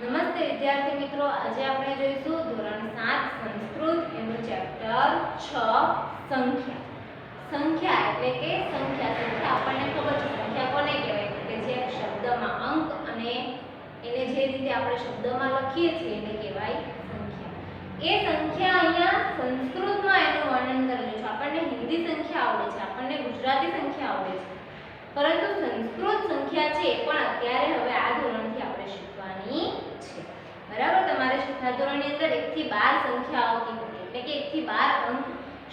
નમસ્તે વિદ્યાર્થી મિત્રો, આજે આપણે જોઈશું ધોરણ 7 સંસ્કૃત એનું ચેપ્ટર 6 સંખ્યા. સંખ્યા એટલે કે સંખ્યા આપણને ખબર છે. સંખ્યા કોને કહેવાય કે જે શબ્દમાં અંક અને એને જે રીતે આપણે શબ્દમાં લખીએ છીએ એને કહેવાય સંખ્યા. એ સંખ્યા અહીંયા સંસ્કૃતમાં એનું વર્ણન કરેલું છે. આપણને હિન્દી સંખ્યા આવડે છે, આપણને ગુજરાતી સંખ્યા આવડે છે, પરંતુ સંસ્કૃત સંખ્યા છે પણ અત્યારે હવે આ ધોરણથી આપણે શીખવાની છે. બરાબર, તમારે ચોથા ધોરણની અંદર 1 થી 12 સંખ્યા આવતી હતી, એટલે કે 1 થી 12 અંક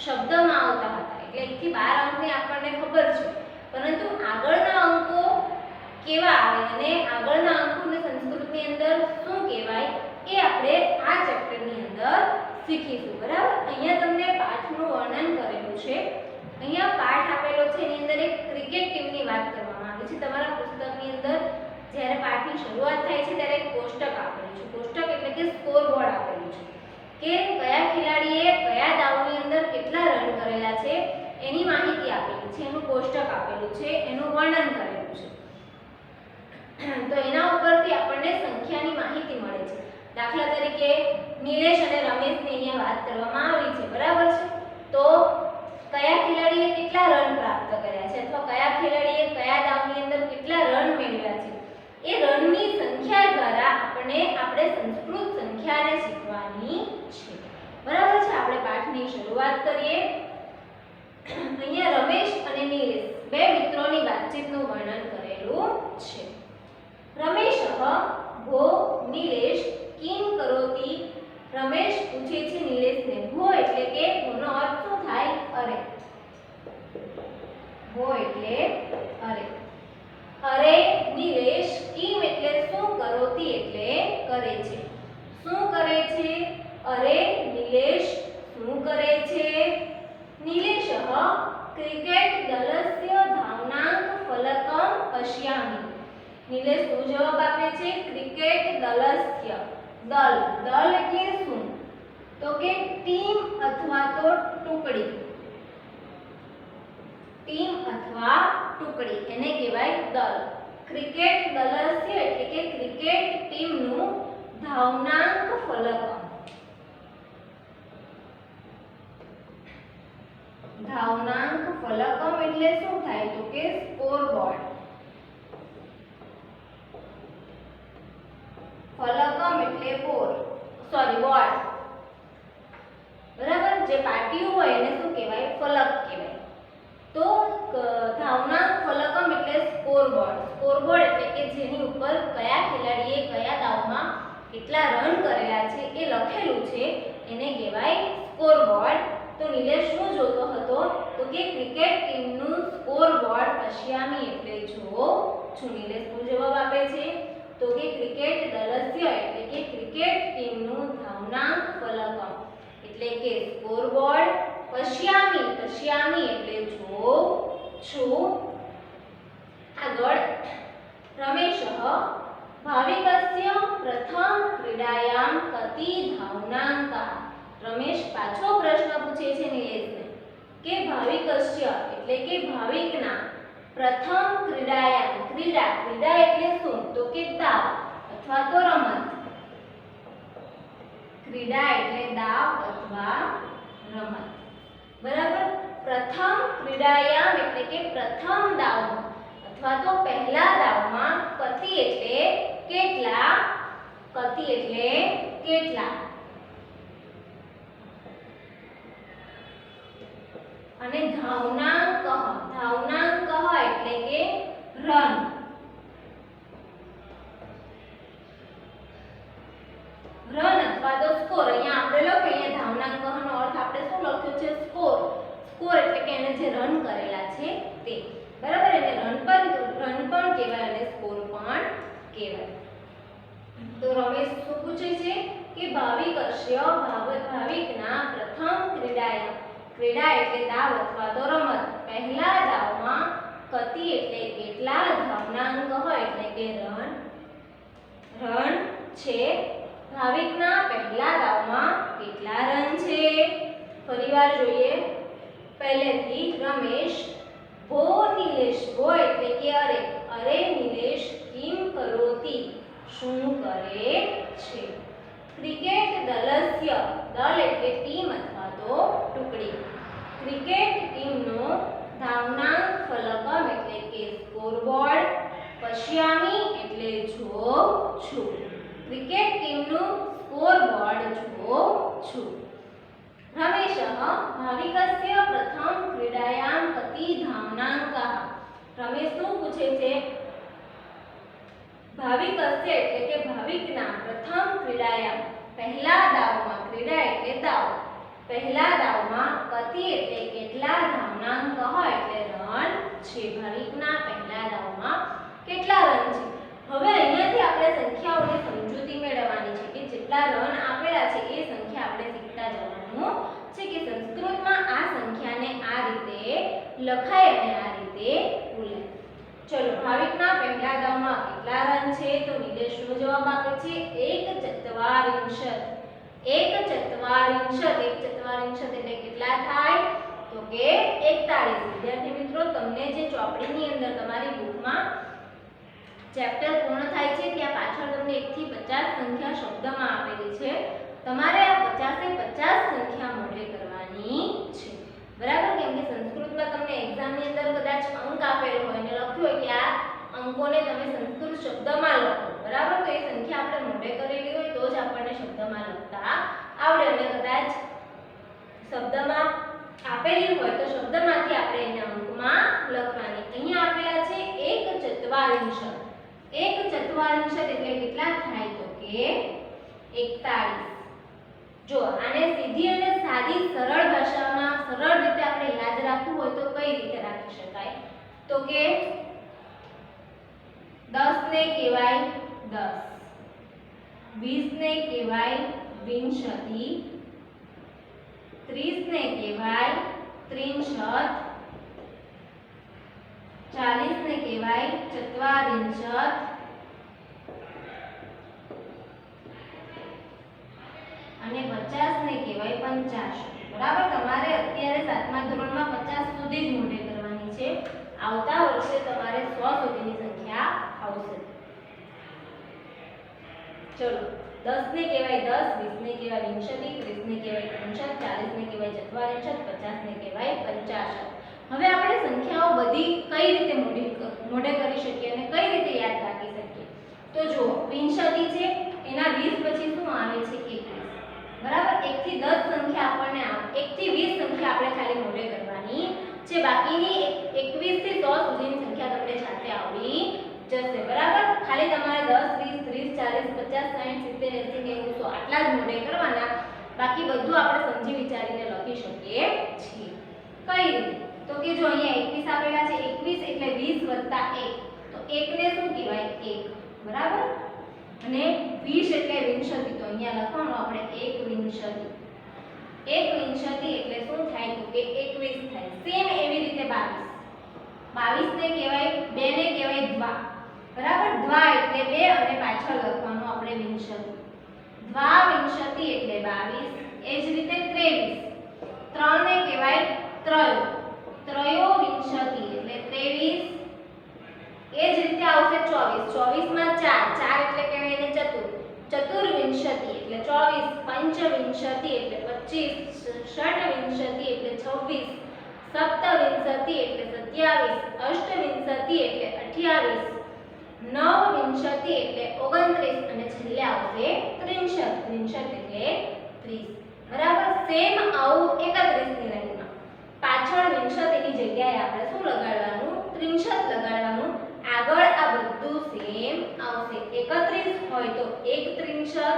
શબ્દમાં આવતા હતા, એટલે 1 થી 12 અંકની આપણને ખબર છે, પરંતુ આગળના અંકો કેવા આવે અને આગળના અંકોને સંસ્કૃતની અંદર શું કહેવાય એ આપણે આ ચેપ્ટરની અંદર શીખીશું. બરાબર, અહીંયા તમને પાઠનું વર્ણન કરેલું છે. અહીંયા પાઠ આપેલો છે, એની અંદર એક ક્રિકેટ ટીમની વાત કરવામાં આવી છે. તમારા પુસ્તકની અંદર જ્યારે પાઠની શરૂઆત થાય છે ત્યારે એક કોષ્ટક આપેલું છે. કોષ્ટક એટલે કે સ્કોર બોર્ડ આપેલું છે કે કયા ખેલાડીએ કયા દાવની અંદર કેટલા રન કરેલા છે એની માહિતી આપેલી છે, એનું કોષ્ટક આપેલું છે, એનું વર્ણન કરેલું છે. તો એના ઉપરથી આપણને સંખ્યાની માહિતી મળે છે. દાખલા તરીકે નિલેશ અને રમેશની અહીંયા વાત કરવામાં આવી છે. બરાબર છે, તો કયા ખેલાડીએ કેટલા રન પ્રાપ્ત કર્યા છે અથવા કયા ખેલાડીએ કયા દાવની અંદર કેટલા રન મેળવ્યા છે એ રનની સંખ્યા દ્વારા આપણે સંસ્કૃત સંખ્યાને શીખવાની છે. બરાબર છે, આપણે પાઠની શરૂઆત કરીએ. અહીંયા રમેશ અને નિલેશ બે મિત્રોની વાતચીતનું વર્ણન કરેલું છે. રમેશ ભો નિલેશ કિમ કરોતિ. રમેશ પૂછે છે નિલેશને. ભો એટલે કે ભોનો અર્થ શું થાય? અરે. ભો એટલે અરે. અરે નિલેશ કિમ એટલે શું, કરોતિ એટલે કરે છે. શું કરે છે? અરે નિલેશ શું કરે છે? નિલેશ ક્રિકેટ દલસ્ય ધાવનાંક ફલકમ પશ્યામિ. નિલેશ શું જવાબ આપે છે? ક્રિકેટ દલસ્ય. દલ, દલ એટલે શું? તો કે ટીમ અથવા તો ટુકડી. ટીમ અથવા ટુકડી એને કહેવાય દલ. ક્રિકેટ દલસ્ય એટલે કે ક્રિકેટ ટીમનું ધાવનાંક ફલકમ. ધાવનાંક ફલકમ એટલે શું થાય? તો કે સ્કોર બોર્ડ. ફલકમ એટલે બોર્ડ. બરાબર, જે પાટિયું હોય એને શું કહેવાય? ફલક કહેવાય. તો ધાવનાંક ફલકમ એટલે સ્કોર બોર્ડ. સ્કોર બોર્ડ એટલે કે જેની ઉપર કયા ખેલાડીએ કયા દાવમાં કેટલા રન કરેલા છે એ લખેલું છે એને કહેવાય સ્કોર બોર્ડ. તો નિલેશ શું જોતો હતો? તો કે ક્રિકેટ ટીમનું સ્કોર બોર્ડ પશ્યામી એટલે છું. નિલેશ શું જવાબ આપે છે? તો કે ક્રિકેટ દલસ્ય એટલે કે ક્રિકેટ ટીમનું ધાવનાંક ફલકમ એટલે કે સ્કોર બોર્ડ. પશ્યામી એટલે છું. આગળ રમેશ ભાવિકસ્ય પ્રથમ ક્રીડાયામ કતિ ધાવનાંકા. રમેશ પાછો પ્રશ્ન પૂછે છે નિલેશને કે ભાવિકસ્ય એટલે કે ભાવિકના પ્રથમ ક્રીડાયામ. ક્રીડા એટલે શું? તો કે દાવ અથવા તો રમત. ક્રીડા એટલે દાવ અથવા રમત. બરાબર, પ્રથમ ક્રીડાયામ એટલે કે પ્રથમ દાવમાં અથવા તો પહેલા દાવમાં કતિ એટલે કેટલા. કતિ એટલે કેટલા. અને ધાવનાંક એટલે કે રન. રન અથવા તો સ્કોર. અહીંયા આપણે લખીએ ધાવનાંક નો અર્થ આપણે શું લખ્યો છે? સ્કોર. સ્કોર એટલે કે એને જે રન કરેલા છે તે. બરાબર, એને રન પણ કહેવાય અને સ્કોર પણ કહેવાય. તો રમેશ શું પૂછે છે કે ભાવિકના પ્રથમ ક્રીડાયામ. ક્રીડા એટલે દાવ અથવા તો રમત. પહેલા દાવમાં કતિ એટલે કેટલા, ધાવનાંક હોય એટલે કે રન છે. ભાવિકના પહેલા દાવમાં કેટલા રન છે? ફરીવાર જોઈએ પહેલેથી. રમેશ ભો નિલેશ. ભો એટલે કે અરે. અરે નિલેશ કિમ કરોતિ. શું કરે છે? ક્રિકેટ દલસ્ય, દળ એટલે ટીમ અથવા તો ટુકડી. ક્રિકેટ ટીમનો ધાવનાંક ફલકમ એટલે કે સ્કોરબોર્ડ. પશ્યામી એટલે જોઉં છું. ક્રિકેટ ટીમનું સ્કોરબોર્ડ જોઉં છું. રમેશઃ ભાવિકસ્ય પ્રથમ ક્રીડાયામ કતિ ધાવનાંકઃ. રમેશ શું પૂછે છે? ભાવિકસ્ય એટલે કે ભાવિકના પ્રથમ ક્રીડાયામ પહેલા દાવમાં, ક્રીડા એટલે દાવ, પહેલા દાવમાં કતિ એટલે કેટલા, ધાવનાંકઃ એટલે રન છે. ભાવિકના પહેલા દાવમાં કેટલા રન છે? હવે અહીંયાથી આપણે સંખ્યાઓની સમજૂતી મેળવવાની છે કે જેટલા રન આપેલા છે એ સંખ્યા આપણે શીખતા જવાનું છે કે સંસ્કૃતમાં આ સંખ્યાને આ રીતે લખાય અને આ રીતે બોલાય. ચલો, ભાવિકના પહેલા દાવમાં કેટલા રન છે? તો નિલેશનો જવાબ આપે છે 1/44. 1/44 એટલે કેટલા થાય? તો કે 41. વિદ્યાર્થી મિત્રો, તમને જે ચોપડીની અંદર તમારી બુકમાં ચેપ્ટર પૂર્ણ થાય છે ત્યાં પાછળ તમને 1 થી 50 સંખ્યા શબ્દમાં આપેલી છે. તમારે આ 50 સંખ્યા મોઢે કરવાની છે. બરાબર? કેમ કે સંસ્કૃતમાં તમને એક્ઝામની અંદર કદાચ અંક આપેલો હોય અને લખ્યું હોય કે આ અંકોને તમે સંસ્કૃત શબ્દમાં લખો. બરાબર? તો એ સંખ્યા આપણે મોઢે કરેલી હોય તો જ આપણને શબ્દમાં લખતા આવડે. અને કદાચ શબ્દમાં આપેલી હોય તો શબ્દમાંથી આપણે એને અંકમાં લખવાની. અહીંયા આપેલા છે 1/44. 1/44 એટલે કેટલા થાય? તો કે 41. જો આને સીધી અને સાદી સરળ ભાષામાં સરળ રીતે આપણે યાદ રાખવું હોય તો કઈ રીતે રાખી શકાય? તો કે 10 ને કહેવાય 10, 20 ને કહેવાય 20, 30 ને કહેવાય 63, 40 ને કહેવાય 44 અને 50 ને કહેવાય 85. બરાબર? તમારે અત્યારે 7મા ધોરણમાં 50 સુધી જ મોઢે કરવાની છે. આવતા વર્ષે તમારે 100 સુધીની સંખ્યા આવશે. ચલો, 10 ને કહેવાય 10, 20 ને કહેવાય 20, 30 ને કહેવાય 63, 40 ને કહેવાય 44, 50 ને કહેવાય 85. હવે આપણે સંખ્યાઓ બધી કઈ રીતે મોઢે કરી શકીએ અને કઈ રીતે યાદ રાખી શકીએ? તો જો 20 છે એના 20 પછી શું આવે છે? 21. બરાબર? 1 થી 10 સંખ્યા આપણને 1 થી 20 સંખ્યા આપણે ખાલી મોઢે કરવાની છે. બાકીની 21 થી 100 સુધીની સંખ્યા તમને જાતે આવડી જશે. બરાબર? ખાલી તમારે 10, 20, 30, 40, 50, 60, 70, 80, 90, 100 આટલા જ મોઢે કરવાના. બાકી બધું આપણે સમજી વિચારીને લખી શકીએ છીએ. કઈ રીતે? તો કે જો અહીંયા 21 આપેલા છે, 21 એટલે 20 + 1, તો 1 ને શું કહેવાય? 1. બરાબર? અને 20 એટલે 20, તો અહીંયા લખવાનું આપણે 1/20. 1/20 એટલે શું થાય? તો કે 21 થાય. સેમ એવી રીતે 22 ને કહેવાય 2 ને કહેવાય દ્વા. બરાબર? દ્વા એટલે 2 અને પાછળ લખવાનું આપણે 20. દ્વા-વિંશતિ એટલે 22. એ જ રીતે 23. 3 ને કહેવાય ત્રયો. ત્રયો-વિંશતિ એટલે 23. એ જ રીતે આવશે 24. 24 માં 4. 4 એટલે કહેવાય એને ચતુર. ચતુર્વિંશતિ એટલે 24. પંચવિંશતિ એટલે 25. ષડવિંશતિ એટલે 26. સપ્તવિંશતિ એટલે 27. અષ્ટવિંશતિ એટલે 28. નવવિંશતિ એટલે 29 અને છેલ્લે આવશે 63. 63 એટલે 30. બરાબર? સેમ આવું 31 ની લાઈનમાં પાછળ વિંશતિની જગ્યાએ આપણે શું લગાડવાનું? 63 લગાડવાનું. આગળ આ બધું સેમ આવશે. 31 હોય તો 1/63,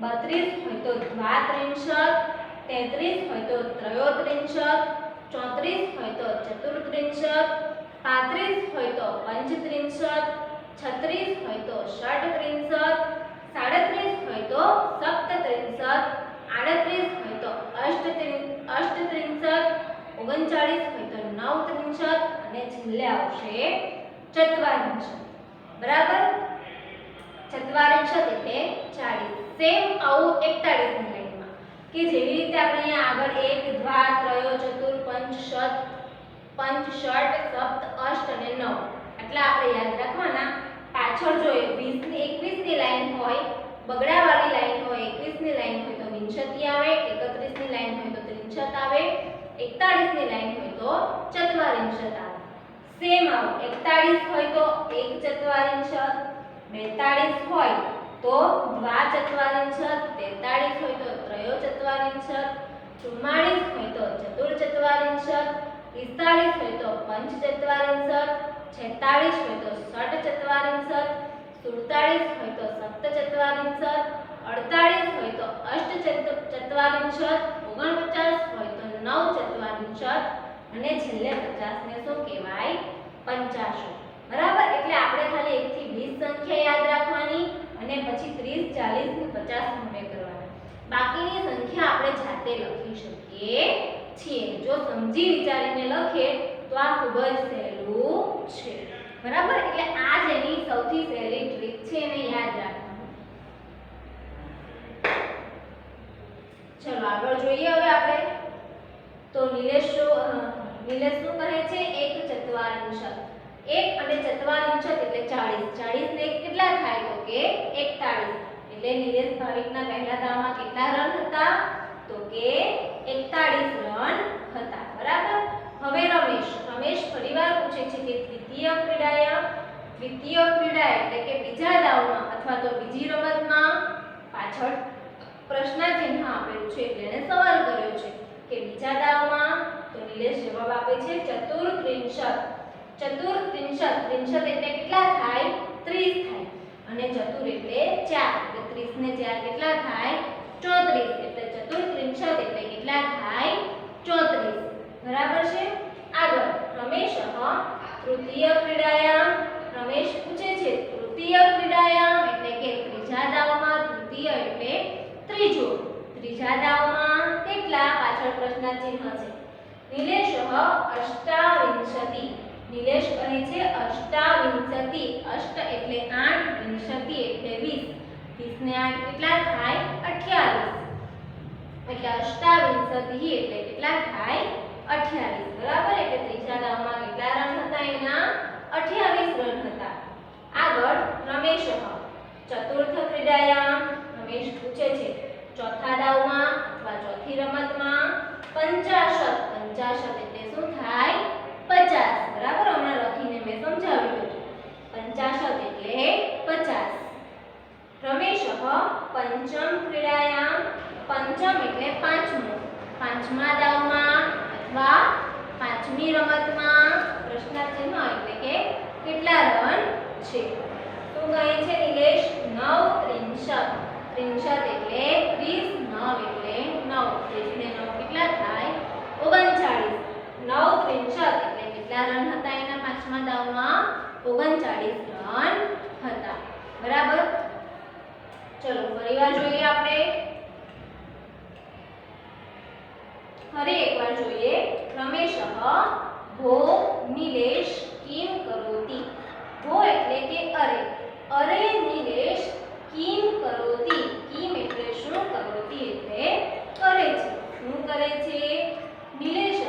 32 હોય તો દ્વા-63, 33 હોય તો ત્રયો-63, 34 હોય તો ચતુર-63, 35 હોય તો પંચ-63, 36 હોય તો ષડ-63, 37 હોય તો સપ્ત-63, 38 હોય તો અષ્ટ-63, 39 હોય તો નવ-63 અને છેલ્લે આવશે ચત્વારિંશ. બરાબર? ચત્વારિંશ એટલે 40. સેમ આવું 41 ની લાઈનમાં કે જેવી રીતે આપણે અહીંયા આગળ 1, દ્વા, ત્રયો, ચતુર, પંચ, ષડ, સપ્ત, અષ્ટ અને નવ આટલા આપણે યાદ રાખવાના. પાછળ જોઈએ 20 ની 21 ની લાઈન હોય, બગડાવાળી લાઈન હોય, 21 ની લાઈન હોય તો વિંશતિ આવે, 31 ની લાઈન હોય તો ત્રિંશત આવે, 41 ની લાઈન હોય તો ચત્વારિંશત આવે. સેમ આવે 41 હોય તો એક ચત્વારિંશત, 42 હોય તો દ્વાચત્વારિંશત, 43 હોય તો ત્રયોચત્વારિંશત, 44 હોય તો ચતુર્ચત્વારિંશત, 45 હોય તો પંચચત્વારિંશત, 46 હોય તો ષટચત્વારિંશત, 47 હોય તો સપ્તચત્વારિંશત, 48 હોય તો અષ્ટચત્વારિંશત, 49 હોય તો નવચત્વારિંશત અને છેલ્લે 50 ને શું કહેવાય? પંચાશત. બરાબર. એટલે આપણે ખાલી 1 થી 20 સંખ્યા યાદ રાખવાની અને પછી 30, 40 ને 50 નંબર કરવાના. બાકીની સંખ્યા આપણે જાતે લખી શકીએ છીએ. જો સમજી વિચારીને લખીએ તો આ ખૂબ જ સહેલું છે. બરાબર. એટલે આ જ એની સૌથી સહેલી ટ્રીક છે, એને યાદ રાખવાનું. ચલો આગળ જોઈએ હવે આપણે. તો નિલેશ શું કહે છે? એક ચત્વારિંશત. એક અને ચત્વારિંશત એટલે 40. 40 ને કેટલા થાય? તો કે 41. એટલે નિલેશ ભાવિકના પહેલા દાવમાં કેટલા રન હતા? તો કે 41 રન હતા. બરાબર. હવે રમેશ ફરીવાર પૂછે છે કે દ્વિતીય ક્રીડા એટલે કે બીજા દાવમાં અથવા તો બીજી રમતમાં, પાછળ પ્રશ્નાચિહ્ન આપેલું છે એટલે એને સવાલ કર્યો છે કે બીજા દાવમાં. તો નિલેશ જવાબ આપે છે ચતુર્ત્રિંશત. ત્રિંશત એટલે કેટલા થાય? 30 થાય. અને ચતુર એટલે 4 એટલે 30 ને 4 કેટલા થાય? 34. એટલે ચતુર્ત્રિંશત એટલે કેટલા થાય? 34. બરાબર છે. આગળ રમેશ તૃતીય ક્રીડાયામ. રમેશ પૂછે છે તૃતીય ક્રીડાયામ એટલે કે ત્રીજા દાવમાં. તૃતીય એટલે ત્રીજો. ત્રીજા દાવમાં કેટલા? પાછળ પ્રશ્નાચિહ્ન છે. નિલેશ અષ્ટાવિંશતિ. નિલેશ કહે છે અષ્ટાવિંશતિ. અષ્ટ એટલે 8, વિંશતિ એટલે 20. 20 ને 8 કેટલા થાય? 28. એટલે અષ્ટાવિંશતિ એટલે કેટલા થાય? 28. બરાબર. એટલે ત્રીજા દાવમાં કેટલા રન હતા? એના 28 રન હતા. આગળ રમેશ ચતુર્થ ક્રીડાયામ. રમેશ પૂછે છે ચોથા દાવમાં અથવા ચોથી રમતમાં 50. 50 એટલે શું થાય? 50. બરાબર. હમણાં લખીને મેં સમજાવ્યું હતું. 50 એટલે 50. રમેશ પંચમ ક્રીડાયામ. પંચમ એટલે પાંચમું. પાંચમા દાવમાં અથવા પાંચમી રમતમાં પ્રશ્નાચિહ્ન એટલે કે કેટલા રન છે? શું કહે છે નિલેશ? 9 ત્રિંશત. ત્રિંશત એટલે 30, 9 એટલે 9. 30 ને 9 કેટલા થાય? 39. 9 ત્રિંશત એટલે કેટલા રન હતા એના પાંચમા દાવમાં? 39 રન હતા. બરાબર. ચલો ફરીવાર જોઈએ આપણે. ફરી એકવાર જોઈએ. રમેશ ભો નિલેશ કિમ કરોતિ. ભો એટલે કે અરે. અરે નિલેશ કિમ કરોતિ. કિમ એટલે શું? કરોતિ એટલે કરે છે. શું કરે છે? નિલેશ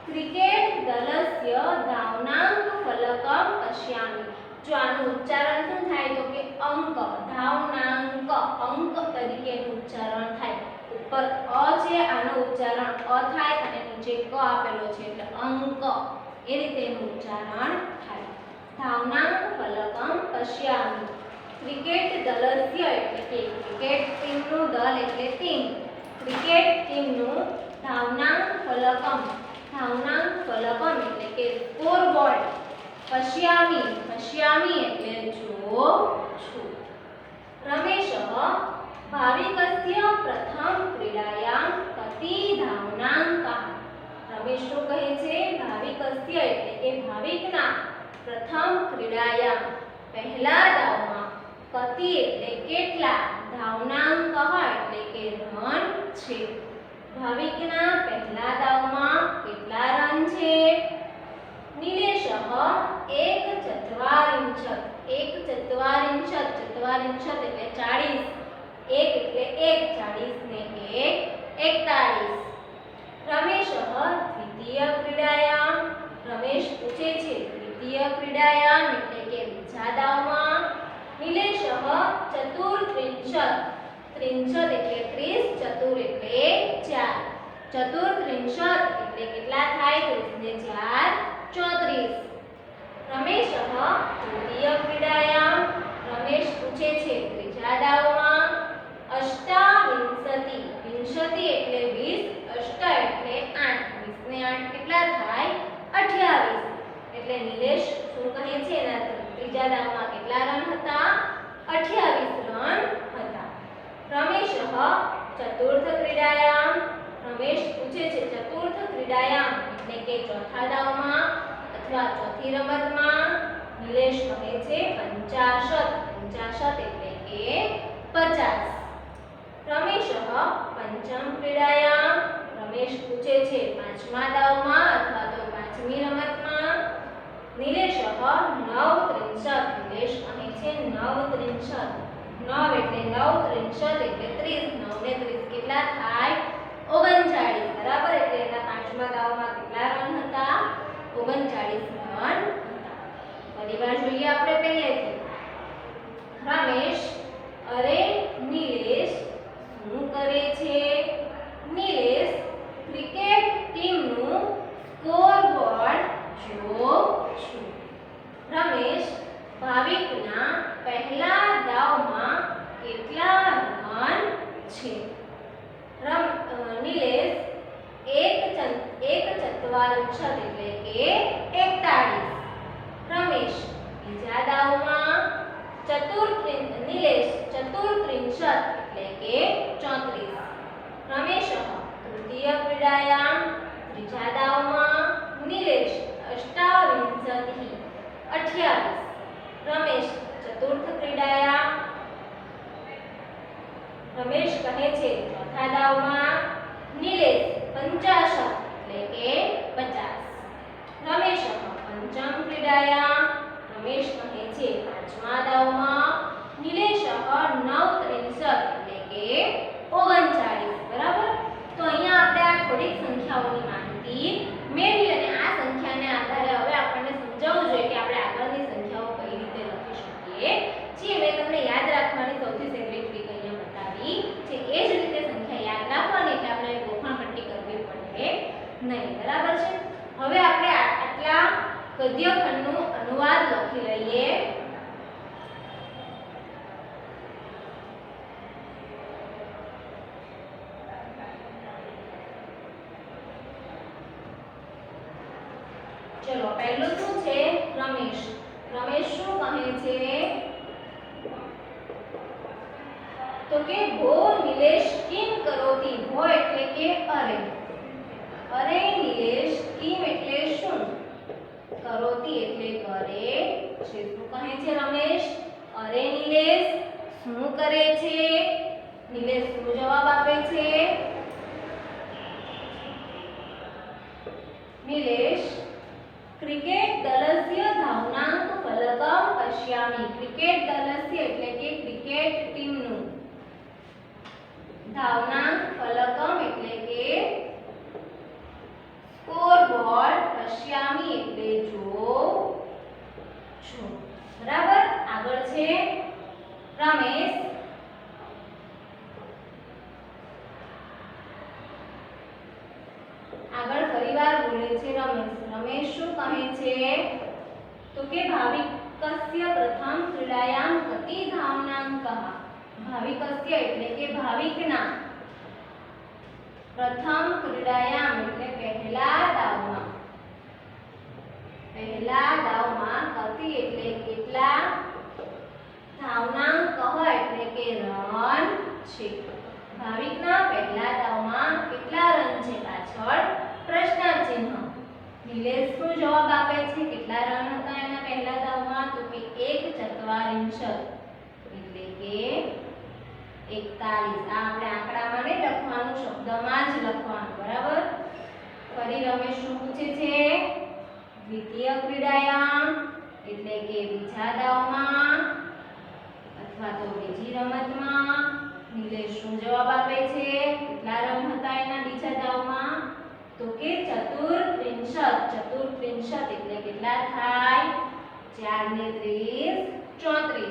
ક્રિકેટ દલસ્ય ધાવનાંક ફલકમ પશ્યામિ. જો આનું ઉચ્ચારણ શું થાય? તો કે અંક. ધાવનાંક અંક તરીકેનું ઉચ્ચારણ થાય. ઉપર અ છે, આનું ઉચ્ચારણ અ થાય અને નીચે ક આપેલો છે એટલે અંક. એ રીતે એનું ઉચ્ચારણ થાય. ધાવનાંક ફલકમ પશ્યામિ. ક્રિકેટ દલસ્ય એટલે કે ક્રિકેટ ટીમનું, દલ એટલે ટીમ. ક્રિકેટ ટીમનું ધાવનાંક ફલકમ. ધાવનાંક ફલકમ એટલે કે સ્કોર બોર્ડ. પશ્યામિ એટલે જોઉં છું. રમેશ ભાવિકસ્ય પ્રથમ ક્રીડાયામ કતિ ધાવનાંકઃ. રમેશ શું કહે છે? ભાવિકસ્ય એટલે કે ભાવિકના પ્રથમ ક્રીડાયામ પહેલા દાવમાં કતિ એટલે કેટલા, ધાવનાંકઃ એટલે કે રન છે. ભાવિકના પહેલા દાવમાં કેટલા રન છે? નિલેશ એક ચત્વારિંશત. એક ચત્વારિંશત. ચત્વારિંશત એટલે 40. એક એટલે 1, 40 ને 1 41. રમેશ દ્વિતીય ક્રીડાયામ. રમેશ પૂછે છે તૃતીય ક્રીડાયામ એટલે કે બીજા દાવમાં નિલેશઃ ચતુર્ત્રિંશત ત્રિંશત એટલે 30 ચતુર એટલે 4 ચતુર્ત્રિંશત એટલે કેટલા થાય 30 ને 4 34 રમેશઃ તૃતીય ક્રીડાયામ રમેશ પૂછે છે ત્રીજા દાવમાં અષ્ટાવિંશતિ વિંશતિ એટલે 20 અષ્ટ એટલે 8 20 ને 8 કેટલા થાય 28 એટલે નિલેશ શું કહે છે એના ત્રીજા દાવમાં કેટલા રન હતા 28 રન હતા રમેશઃ ચતુર્થ ક્રીડાયામ રમેશ પૂછે છે ચતુર્થ ક્રીડાયામ એટલે કે ચોથા દાવમાં અથવા ચોથી રમતમાં નિલેશ કહે છે 50 એટલે કે 50 રમેશઃ પંચમ ક્રીડાયામ રમેશ પૂછે છે પાંચમા દાવમાં અથવા તો પાંચમી રમતમાં નિલેશઃ 9 નિલેશ કહે છે 9 એટલે 30 9 ને 30 કેટલા થાય 39 બરાબર એટલે એના પાંચમા દાવમાં કેટલા રન હતા 39 રન હતા ફરીવાર જોઈએ આપણે પહેલેથી રમેશ અરે નિલેશ શું કરે છે નિલેશ ક્રિકેટ ટીમનું સ્કોરબોર્ડ જોઉં છું રમેશ ભાવિકના પહેલા દાવમાં કેટલા રન છે નિલેશ એક ચત્વારિંશત એટલે કે 41 રમેશ બીજા દાવમાં નિલેશ ચતુર્ત્રિંશત એટલે કે 34 રમેશ તૃતીય ક્રીડાયામ ત્રીજા દાવમાં નિલેશ અષ્ટાવિંશતિ 28 રમેશ ચતુર્થ ક્રીડાયામ રમેશ કહે છે ચોથા દાવમાં નિલેશ 50 એટલે કે 50 રમેશ પંચમ ક્રીડાયામ રમેશ કહે છે પાંચમા દાવમાં નિલેશ 9 એટલે કે 39 બરાબર તો અહીંયા આપણે આ થોડીક સંખ્યાઓની માહિતી મેળવી અને આ સંખ્યાને આધારે હવે આપણને સમજાવવું જોઈએ કે આપણે આગળની સંખ્યાઓ કઈ રીતે લખી શકીએ છીએ મેં તમને યાદ રાખવાની સૌથી સહેલી ટ્રીક અહીંયા બતાવી છે એ જ રીતે સંખ્યા યાદ રાખવાની એટલે આપણે ગોખણ પટ્ટી કરવી પડે નહીં બરાબર છે હવે આપણે આટલા ગદ્ય ખંડનું અનુવાદ લખી લઈએ ચલો પહેલું શું છે રમેશ શું કહે છે તો કે ભો નિલેશ કિમ કરોતી ભો એટલે કે અરે નિલેશ કિમ એટલે શું કરોતી એટલે કરે છે શું કહે છે રમેશ અરે નિલેશ શું કરે છે નિલેશ શું જવાબ આપે છે નિલેશ ક્રિકેટ દલસ્ય ધાવનાંક ફલકમ પશ્યામિ ક્રિકેટ દલસ્ય એટલે કે ક્રિકેટ ટીમનું ધાવનાંક ફલકમ એટલે કે સ્કોરબોર્ડ પશ્યામિ એટલે જોઉં છું બરાબર આગળ છે રમેશ આગળ ફરીવાર બોલે છે રમેશ શું કહે છે તો કે ભાવિકસ્ય પ્રથમ ક્રીડાયામ કતિ ધાવનાંકઃ ભાવિકસ્ય એટલે કે ભાવિકના પ્રથમ ક્રીડાયામ એટલે પહેલા દાવમાં કતિ એટલે કેટલા ધાવનાંક એટલે કે રન છે ભાવિકના પહેલા દાવમાં કેટલા રન છે પાછળ પ્રશ્ન ચિહ્ન નિલેશ શું જવાબ આપે છે કેટલા રન હતા એના પહેલા દાવમાં તો કે 1/44 એટલે કે 41 આ આપણે આંકડામાં નહીં લખવાનું શબ્દમાં જ લખવાનું બરાબર ફરી રમેશ શું પૂછે છે દ્વિતીય ક્રીડાયામ એટલે કે બીજા દાવમાં અથવા તો બીજી રમતમાં નિલેશ શું જવાબ આપે છે કેટલા રન હતા એના બીજા દાવમાં તો કે ચતુર્ત્રિંશત એટલે કેટલા થાય 4 ને 30 34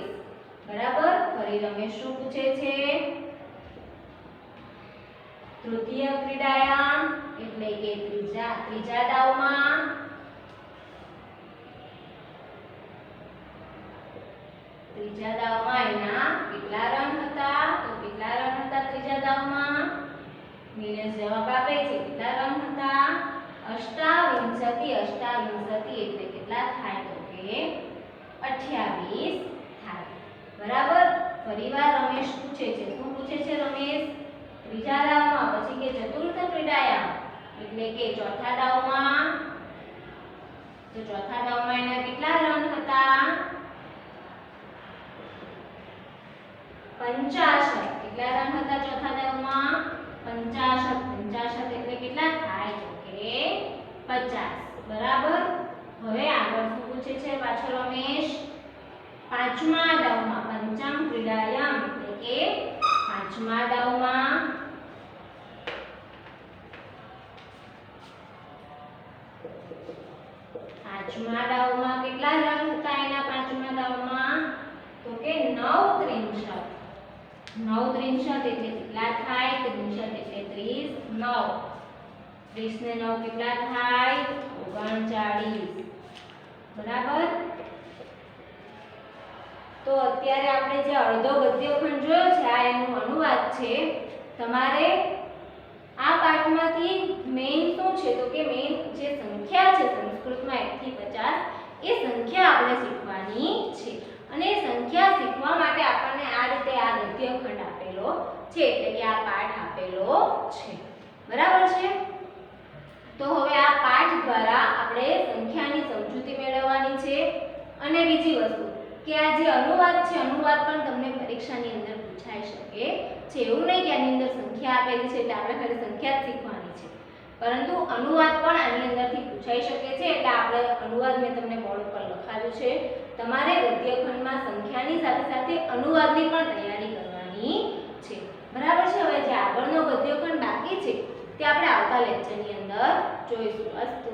બરાબર ફરી રમેશ શું પૂછે છે તૃતીય ક્રીડાયામ એટલે કે ત્રીજા દાવમાં એના કેટલા રન હતા તો કેટલા રન હતા ત્રીજા દાવમાં નિલેશ જવાબ આપે છે કેટલા રન હતા 28 એટલે કેટલા થાય તો કે 28 થાય બરાબર ફરીવાર રમેશ પૂછે છે શું પૂછે છે રમેશ ત્રીજા દાવમાં પછી કે ચતુર્થ ક્રીડાયામ એટલે કે ચોથા દાવમાં તો ચોથા દાવમાં એના કેટલા રન હતા 50 કેટલા રન હતા ચોથા દાવમાં 50 એટલે કેટલા થાય તો કે 50 બરાબર હવે આગળ શું પૂછે છે પાછો રમેશ પાંચમા દાવમાં પંચમ ક્રીડાયામ એટલે કે પાંચમા દાવમાં કેટલા રન હતા એના પાંચમા દાવમાં તો કે 9 ત્રિંશત એટલે કેટલા થાય 63 એટલે 30 ને 9 કેટલા થાય 39 બરાબર તો અત્યારે આપણે જે અડધો ગદ્યખંડ જોયો છે આ એનું અનુવાદ છે તમારે આ પાઠમાંથી મેઈન શું છે તો કે મેઈન જે સંખ્યા છે સંસ્કૃતમાં 1 થી 50 એ સંખ્યા આપણે શીખવાની છે અને સંખ્યા શીખવા માટે આપણને આ રીતે આ ગદ્યખંડ આપેલો છે એટલે કે આ પાઠ આપેલો છે બરાબર છે તો હવે આ પાઠ દ્વારા આપણે સંખ્યાની સમજૂતી મેળવવાની છે અને બીજી વસ્તુ કે આ જે અનુવાદ છે અનુવાદ પણ તમને પરીક્ષાની અંદર પૂછાઈ શકે છે એવું નહીં કે આની અંદર સંખ્યા આપેલી છે એટલે આપણે ખાલી સંખ્યા જ શીખવાની છે પરંતુ અનુવાદ પણ આની અંદરથી પૂછાઈ શકે છે એટલે આપણે અનુવાદ મેં તમને બોર્ડ પર લખાવ્યું છે તમારે ગદ્યખંડમાં સંખ્યાની સાથે સાથે અનુવાદની પણ તૈયારી કરવાની છે બરાબર છે હવે જે આગળનો ગદ્યખંડ બાકી છે તે આપણે આવતા લેક્ચરની અંદર જોઈશું અસ્તુ